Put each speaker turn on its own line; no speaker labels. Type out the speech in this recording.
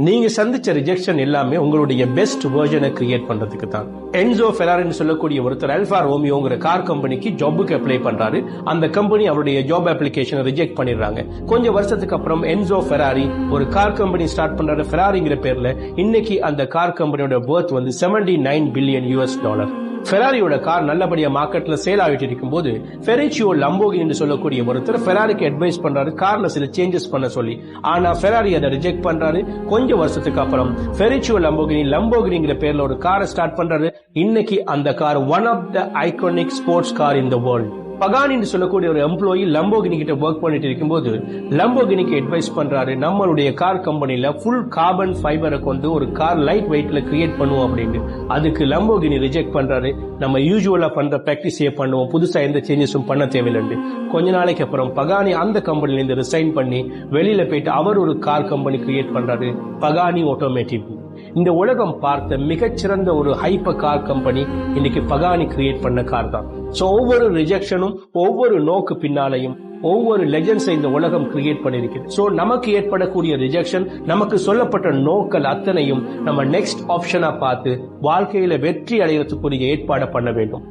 நீங்க சந்திச்ச ரிஜெக்ஷன் எல்லாமே உங்களுடைய பெஸ்ட் வெர்ஷனை கிரியேட் பண்றதுக்கு தான். என்சோ ஃபெராரின்னு சொல்லக்கூடிய ஒருத்தர் அல்ஃபா ரோமியோங்கிற கார் கம்பெனிக்கு ஜாபுக்கு அப்ளை பண்றாரு. அந்த கம்பெனி அவருடைய ஜாப் அப்ளிகேஷனை ரிஜெக்ட் பண்ணிடுறாங்க. கொஞ்சம் வருஷத்துக்கு அப்புறம் என்சோ ஃபெராரி ஒரு கார் கம்பெனி ஸ்டார்ட் பண்றாரு ஃபெராரிங்கிற பேர்ல. இன்னைக்கு அந்த கார் கம்பெனியோட வர்த் வந்து $79 பில்லியன். ஃபெராரியோட கார் நல்லபடியா மார்க்கெட்ல சேல் ஆகிட்டு இருக்கும் போது ஃபெரிச்சியோ லம்போகினி என்று சொல்லக்கூடிய ஒருத்தர் ஃபெராரிக்கு அட்வைஸ் பண்றாரு கார்ல சில சேஞ்சஸ் பண்ண சொல்லி. ஆனா ஃபெராரி அதை ரிஜெக்ட் பண்றாரு. கொஞ்சம் வருஷத்துக்கு அப்புறம் ஃபெரிச்சியோ லம்போகினிங்கிற பேர்ல ஒரு காரை ஸ்டார்ட் பண்றாரு. இன்னைக்கு அந்த car one of the iconic sports car in the world. பகானின்னு சொல்லக்கூடிய ஒரு எம்ப்ளாயி லம்போகினி கிட்ட ஒர்க் பண்ணிட்டு இருக்கும்போது லம்போகினிக்கு அட்வைஸ் பண்றாரு, நம்மளுடைய கார் கம்பெனில ஃபுல் கார்பன் ஃபைபரை கொண்டு ஒரு கார் லைட் வெயிட்ல கிரியேட் பண்ணுவோம் அப்படின்னு. அதுக்கு லம்போகினி ரிஜெக்ட் பண்றாரு. நம்ம யூசுவலா பண்ற பிராக்டிஸே பண்ணுவோம், புதுசா எந்த சேஞ்சஸும் பண்ண தேவையில்லை. கொஞ்ச நாளைக்கு அப்புறம் பகானி அந்த கம்பெனில இருந்து ரிசைன் பண்ணி வெளியில போயிட்டு அவர் ஒரு கார் கம்பெனி கிரியேட் பண்றாரு, பகானி ஆட்டோமேட்டிவ். இந்த உலகம் பார்த்த மிகச்சிறந்த ஒரு ஹைப்பர் கார் கம்பெனி இன்னைக்கு பகானி கிரியேட் பண்ண கார் தான். சோ ஒவ்வொரு ரிஜெக்ஷனும் ஒவ்வொரு நோக்கு பின்னாலையும் ஒவ்வொரு லெஜெண்ட்ஸை இந்த உலகம் கிரியேட் பண்ணிருக்கிறது. சோ நமக்கு ஏற்படக்கூடிய ரிஜெக்ஷன், நமக்கு சொல்லப்பட்ட நோக்கள் அத்தனையும் நம்ம நெக்ஸ்ட் ஆப்ஷனா பார்த்து வாழ்க்கையில வெற்றி அடைகிறதுக்குரிய ஏற்பாடு பண்ண வேண்டும்.